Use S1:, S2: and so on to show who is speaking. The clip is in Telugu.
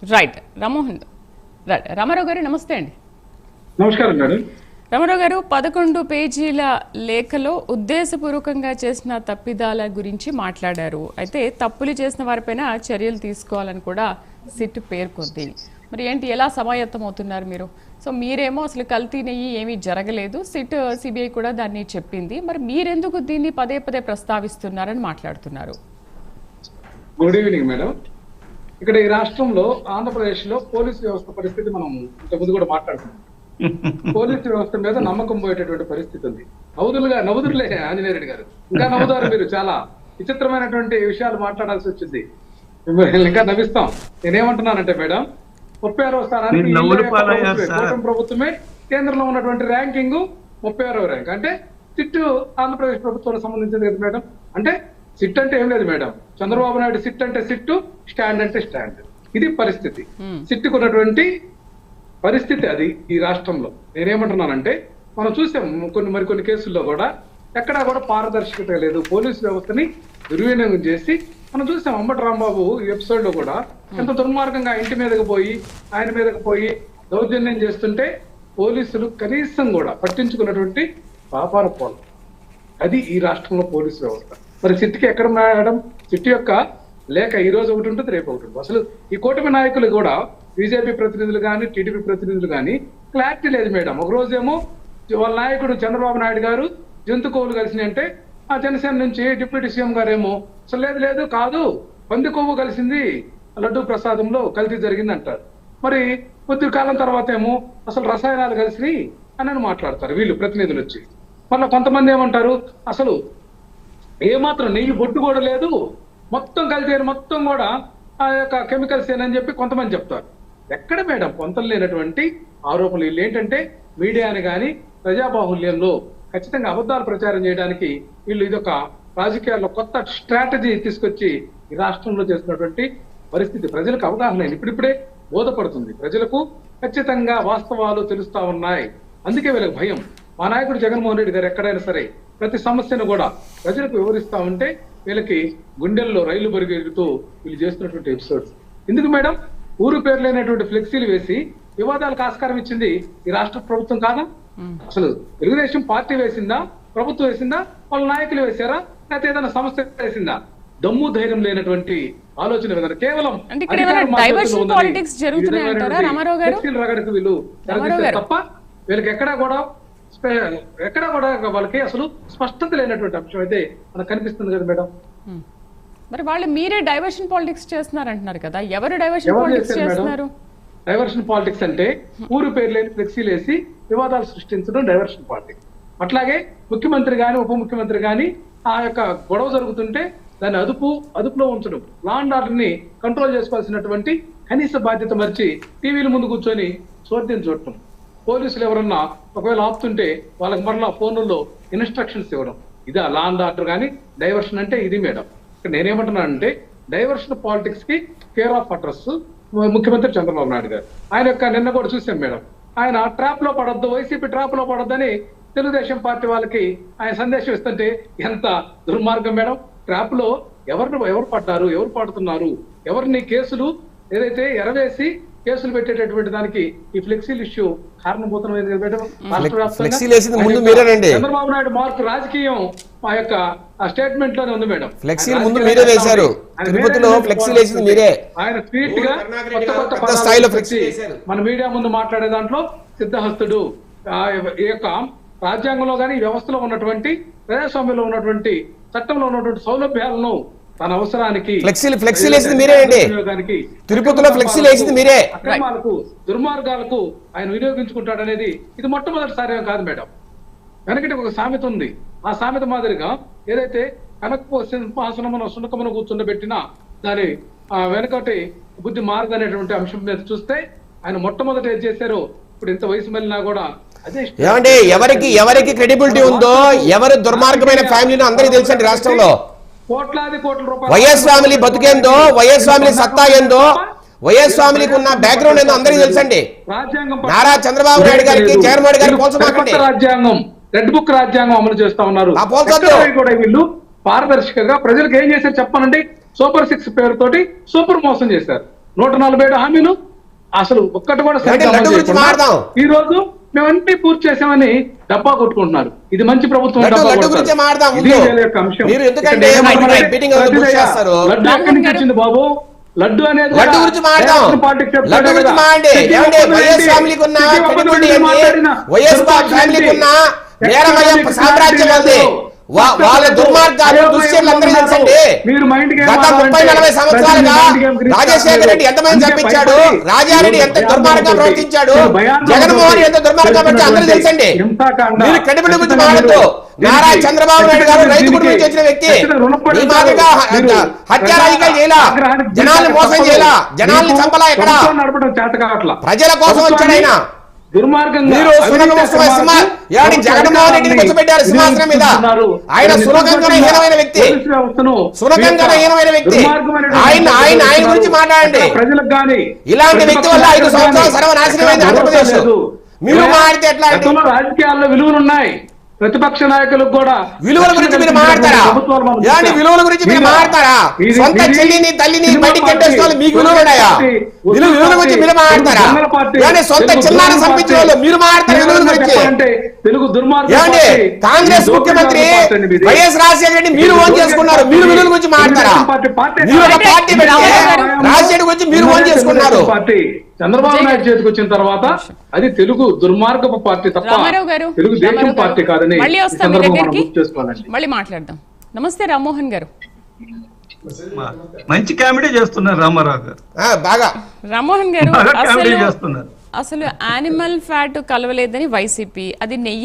S1: రైట్ రామ్మోహన్ రైట్ రామారావు గారు నమస్తే అండి.
S2: నమస్కారం మేడం.
S1: రామారావు గారు 11 పేజీల లేఖలో ఉద్దేశపూర్వకంగా చేసిన తప్పిదాల గురించి మాట్లాడారు. అయితే తప్పులు చేసిన వారిపైన చర్యలు తీసుకోవాలని కూడా సిట్ పేర్కొంది. మరి ఏంటి, ఎలా సమాయత్తం అవుతున్నారు మీరు? సో మీరేమో అసలు కల్తీ నెయ్యి ఏమీ జరగలేదు, సిట్ సిబిఐ కూడా దాన్ని చెప్పింది, మరి మీరెందుకు దీన్ని పదే పదే ప్రస్తావిస్తున్నారని మాట్లాడుతున్నారు?
S2: Good evening madam. ఇక్కడ ఈ రాష్ట్రంలో ఆంధ్రప్రదేశ్ లో పోలీస్ వ్యవస్థ పరిస్థితి మనం ఇంతకుముందు కూడా మాట్లాడుతున్నాం. పోలీస్ వ్యవస్థ మీద నమ్మకం పోయేటటువంటి పరిస్థితి ఉంది. నవ్వుదురులే ఆంజనేయ రెడ్డి గారు, ఇంకా నవ్వుతారు మీరు. చాలా విచిత్రమైనటువంటి విషయాలు మాట్లాడాల్సి వచ్చింది. ఇంకా నవ్విస్తాం. నేనేమంటున్నానంటే మేడం, 36వ స్థానానికి కూటమి ప్రభుత్వమే కేంద్రంలో ఉన్నటువంటి ర్యాంకింగ్ 36వ ర్యాంక్. అంటే సిట్ ఆంధ్రప్రదేశ్ ప్రభుత్వానికి సంబంధించింది కదా మేడం. అంటే సిట్ అంటే ఏం లేదు మేడం, చంద్రబాబు నాయుడు సిట్ అంటే సిట్టు, స్టాండ్ అంటే స్టాండ్. ఇది పరిస్థితి, సిట్టుకు ఉన్నటువంటి పరిస్థితి అది ఈ రాష్ట్రంలో. నేనేమంటున్నానంటే, మనం చూసాం మరికొన్ని కేసుల్లో కూడా ఎక్కడా కూడా పారదర్శకత లేదు. పోలీసు వ్యవస్థని దుర్వినియోగం చేసి మనం చూసాం. అంబటి రాంబాబు ఈ ఎపిసోడ్ లో కూడా ఎంత దుర్మార్గంగా ఇంటి మీదకి పోయి ఆయన మీదకి పోయి దౌర్జన్యం చేస్తుంటే పోలీసులు కనీసం కూడా పట్టించుకున్నటువంటి పాపాల పోలం. అది ఈ రాష్ట్రంలో పోలీసు వ్యవస్థ. మరి సిట్కి ఎక్కడ మేడం? సిట్ యొక్క లేఖ ఈ రోజు ఒకటి ఉంటుంది, రేపు ఒకటి ఉంటుంది. అసలు ఈ కూటమి నాయకులు కూడా, బీజేపీ ప్రతినిధులు కానీ టీడీపీ ప్రతినిధులు కానీ క్లారిటీ లేదు మేడం. ఒక రోజేమో వాళ్ళ నాయకుడు చంద్రబాబు నాయుడు గారు జంతుకోవులు కలిసి అంటే ఆ జనసేన నుంచి డిప్యూటీ సీఎం గారేమో అసలు లేదు కాదు, పంది కొవ్వు కలిసింది లడ్డూ ప్రసాదంలో కల్తీ జరిగింది అంటారు. మరి కొద్ది కాలం తర్వాత ఏమో అసలు రసాయనాలు కలిసి అని మాట్లాడతారు వీళ్ళు ప్రతినిధులు వచ్చి. మళ్ళీ కొంతమంది ఏమంటారు, అసలు ఏమాత్రం నెయ్యి బొట్టు కూడా లేదు, మొత్తం కల్తీ మొత్తం కూడా ఆ యొక్క కెమికల్స్ ఏనని చెప్పి కొంతమంది చెప్తారు. ఎక్కడ మేడం కొంత లేనటువంటి ఆరోపణలు. వీళ్ళు ఏంటంటే మీడియాని కానీ ప్రజాబాహుల్యంలో ఖచ్చితంగా అబద్ధాలు ప్రచారం చేయడానికి వీళ్ళు ఇదొక రాజకీయాల్లో కొత్త స్ట్రాటజీ తీసుకొచ్చి ఈ రాష్ట్రంలో చేస్తున్నటువంటి పరిస్థితి. ప్రజలకు అవగాహన ఇప్పుడిప్పుడే బోధపడుతుంది. ప్రజలకు ఖచ్చితంగా వాస్తవాలు తెలుస్తా ఉన్నాయి. అందుకే వీళ్ళకి భయం. మా నాయకుడు జగన్మోహన్ రెడ్డి గారు ఎక్కడైనా సరే ప్రతి సమస్యను కూడా ప్రజలకు వివరిస్తా ఉంటే వీళ్ళకి గుండెల్లో రైలు బరిగెడుతూ వీళ్ళు చేస్తున్నటువంటి ఎపిసోడ్స్. ఎందుకు మేడం? ఊరు పేరు లేనటువంటి ఫ్లెక్సీలు వేసి వివాదాలకు ఆస్కారం ఇచ్చింది ఈ రాష్ట్ర ప్రభుత్వం కాదా? అసలు తెలుగుదేశం పార్టీ వేసిందా, ప్రభుత్వం వేసిందా, వాళ్ళ నాయకులు వేశారా, లేకపోతే ఏదైనా సంస్థ వేసిందా? దమ్ము ధైర్యం లేనటువంటి ఆలోచన విధానం. కేవలం రగడకు వీళ్ళు తప్ప వీళ్ళకి ఎక్కడా కూడా వాళ్ళకి అసలు స్పష్టత లేనటువంటి అంశం అయితే మనకు కనిపిస్తుంది కదా మేడం.
S1: మరి వాళ్ళు మీరే డైవర్షన్ పాలిటిక్స్ చేస్తున్నారు అంటున్నారు కదా, ఎవరు డైవర్షన్ పాలిటిక్స్ చేస్తున్నారు?
S2: డైవర్షన్ పాలిటిక్స్ అంటే ఊరు పేరు లేని ఫ్లెక్సీలు వేసి వివాదాలు సృష్టించడం డైవర్షన్ పాలిటిక్స్. అట్లాగే ముఖ్యమంత్రి గాని ఉప ముఖ్యమంత్రి గాని ఆ యొక్క గొడవ జరుగుతుంటే దాన్ని అదుపులో ఉంచడం, లా అండ్ ఆర్డర్ ని కంట్రోల్ చేసుకోవాల్సినటువంటి కనీస బాధ్యత మర్చి టీవీల ముందు కూర్చొని చోద్యం చూడటం. పోలీసులు ఎవరన్నా ఒకవేళ ఆపుతుంటే వాళ్ళకి మరలా ఫోన్లలో ఇన్స్ట్రక్షన్స్ ఇవ్వడం. ఇదా లా అండ్ ఆర్డర్ కానీ డైవర్షన్ అంటే? ఇది మేడం. ఇక్కడ నేనేమంటున్నానంటే, డైవర్షన్ పాలిటిక్స్ కి కేర్ ఆఫ్ అడ్రస్ ముఖ్యమంత్రి చంద్రబాబు నాయుడు గారు. ఆయన యొక్క నిన్న కూడా చూసాం మేడం, ఆయన ట్రాప్ లో పడొద్దు, వైసీపీ ట్రాప్ లో పడొద్దని తెలుగుదేశం పార్టీ వాళ్ళకి ఆయన సందేశం ఇస్తుంటే ఎంత దుర్మార్గం మేడం. ట్రాప్ లో ఎవరు పడ్డారు, ఎవరు పడుతున్నారు, ఎవరిని కేసులు ఏదైతే ఎరవేసి కేసులు పెట్టేటటువంటి దానికి ఈ ఫ్లెక్సీల్ ఇష్యూ కారణభూతమైంది కదా మేడం. రాష్ట్ర వ్యాప్తంగా చంద్రబాబు నాయుడు మార్పు రాజకీయం ఆ యొక్క స్టేట్మెంట్ లోనే ఉంది మేడం. ఆయన ట్వీట్ గా మన మీడియా ముందు మాట్లాడే దాంట్లో సిద్ధహస్తుడు. ఈ యొక్క రాజ్యాంగంలో కానీ వ్యవస్థలో ఉన్నటువంటి ప్రజాస్వామ్యంలో ఉన్నటువంటి చట్టంలో ఉన్నటువంటి సౌలభ్యాలను తన అవసరానికి
S3: తిరుపతిలో ఫ్లెక్సీలు వేసింది మీరే,
S2: అక్రమాలకు దుర్మార్గాలకు ఆయన వినియోగించుకుంటాడనేది ఇది మొట్టమొదటిసారి కాదు మేడం. వెనకటి ఒక సామెత ఉంది. ఆ సామెత మాదిరిగా ఏదైతే కనకపో సింహాసనమున సునకమును కూర్చుండబెట్టినా దాని వెనకటి బుద్ధి మారదనేటువంటి అంశం మీద చూస్తే ఆయన మొట్టమొదటి ఏం చేశారో ఇప్పుడు ఇంత వయసు మళ్ళినా కూడా అదే.
S3: ఏమండి, ఎవరికి క్రెడిబిలిటీ ఉందో, ఎవరు దుర్మార్గమైన ఫ్యామిలీనో అందరికీ తెలుసండి రాష్ట్రంలో.
S2: కోట్లాది కోట్ల రూపాయలు
S3: వైఎస్ ఫ్యామిలీ బతుకేందో, వైఎస్ ఫ్యామిలీ సత్తా ఏందో, వైఎస్ ఫ్యామిలీకి ఉన్న బ్యాక్గ్రౌండ్ ఏందో అందరికీ తెలుసండి. నారా చంద్రబాబు నాయుడు గారికి జగన్మోహన్ గారికి పోల్చమాకండి.
S2: రాజ్యాంగం, రెడ్ బుక్ రాజ్యాంగం అమలు చేస్తా ఉన్నారు. కూడా వీళ్ళు పారదర్శకంగా ప్రజలకు ఏం చేశారు చెప్పానండి? సూపర్ 6 పేరుతోటి సూపర్ మోసం చేశారు. 147 హామీలు అసలు ఒక్కటి కూడా సరిగ్గా
S3: లడ్డు
S2: అమలు
S3: గురించి
S2: చేయకుండా
S3: మాట్లాడదాం.
S2: ఈ రోజు మేమన్నీ పూర్తి చేసామని డబ్బా కొట్టుకుంటున్నారు. ఇది మంచి ప్రభుత్వం
S3: లడ్డు
S2: డబ్బా
S3: లడ్డు
S2: కొడతారు.
S3: గురించి మాట్లాడదాం
S2: ఇది
S3: ముందు.
S2: వీళ్ళ యొక్క అంశం.
S3: మీరు ఎందుకంటే
S2: ఇక్కడ ఏమంటున్నారు?
S3: మైక్ మీటింగ్ ఏదో బుక్ చేస్తారు.
S2: లడ్డు ఎక్కడి నుంచి వచ్చింది బాబు? లడ్డు అనేది
S3: లడ్డు గురించి మాట్లాడదాం. లడ్డు గురించి మాట్లాడండి. ఏమండి వైఎస్ ఫ్యామిలీకి ఉన్న పెట్టుబడి ఏంటి? వైఎస్ ఫ్యామిలీకి ఉన్న నేరమయ సామ్రాజ్యం ఉంది. వాళ్ళ దుర్మార్గాలు దుశ్చర్యలు అందరూ తెలుసండి. గత 30-40 సంవత్సరాలుగా రాజశేఖర రెడ్డి ఎంతమంది చంపించాడు, రాజారెడ్డి ఎంత దుర్మార్గంగా ప్రవర్తించాడు, జగన్మోహన్ ఎంత దుర్మార్గంగా ప్రవర్తించాడు అందరూ తెలుసండి. మీరు క్రెడిబిలిటీ గురించి మాట్లాడుతూ నారా చంద్రబాబు నాయుడు గారు రైతు కుటుంబం నుంచి వచ్చిన వ్యక్తి ఈ మాదిరిగా హత్య రాజకీయాలు చేయాలా, జనాల్ని మోసం చేయాలా, జనాల్ని చంపలా, ఎక్కడ
S2: నడపడం చేత కావట్లా.
S3: ప్రజల కోసం వచ్చాడు ఆయన.
S2: దుర్మార్గంగా
S3: మీరు జగన్మోహన్ రెడ్డిని కూర్చోబెట్టారు సింహాసనం మీద. ఆయన సులభంగా హీనమైన వ్యక్తి, సులభంగా హీనమైన వ్యక్తి. ఆయన గురించి మాట్లాడండి.
S2: ప్రజలకు గానీ
S3: ఇలాంటి వ్యక్తి వల్ల 5 సంవత్సరాలు సర్వనాశనమైంది ఆంధ్రప్రదేశ్. మీరు మాట్లాడితే ఎట్లా అండి?
S2: గతంలో రాజకీయాల్లో విలువలు ఉన్నాయి. ప్రతిపక్ష నాయకులకు కూడా
S3: విలువల గురించి మీరు మాట్లాడతారా? ఏమండి విలువల గురించి మీరు మాట్లాడతారా? సొంత చెల్లిని తల్లిని బయటికి కట్టేసిన వాళ్ళు మీకు విలువలు ఉన్నాయా? విలువల గురించి మీరు మాట్లాడతారా? ఏమండి సొంత చిన్నాన్ని చంపించిన వాళ్ళు మీరు మాట్లాడతారు విలువల గురించి?
S2: తెలుగు దుర్మార్గం.
S3: ఏమండి కాంగ్రెస్ ముఖ్యమంత్రి వైఎస్ రాజశేఖర రెడ్డి మీరు ఓన్ చేసుకున్నారు, మీరు విలువల గురించి మాట్లాడతారా? మీరు ఒక పార్టీ పెట్టి రాజశేఖర గురించి మీరు ఓన్ చేసుకున్నారు.
S2: పార్టీ చంద్రబాబు నాయుడు చేతికి వచ్చిన తర్వాత అది తెలుగు దుర్మార్గపు పార్టీ తప్ప
S1: రామారావు గారు,
S2: తెలుగు దేశం పార్టీ కాదని
S1: మళ్ళీ వస్తాం మీ
S2: సందర్భంగా మనం
S1: దగ్గరికి.
S2: గుర్తు చేసుకోవాలండి.
S1: మళ్ళీ మాట్లాడదాం. నమస్తే రామ్మోహన్ గారు.
S4: మంచి కామెడీ చేస్తున్నారు రామారావు గారు.
S3: బాగా
S1: రామ్మోహన్ గారు,
S4: బాగా కామెడీ
S1: అసలు
S4: చేస్తున్నారు.
S1: అసలు యానిమల్ ఫ్యాట్ కలవలేదని వైసీపీ, అది నెయ్యి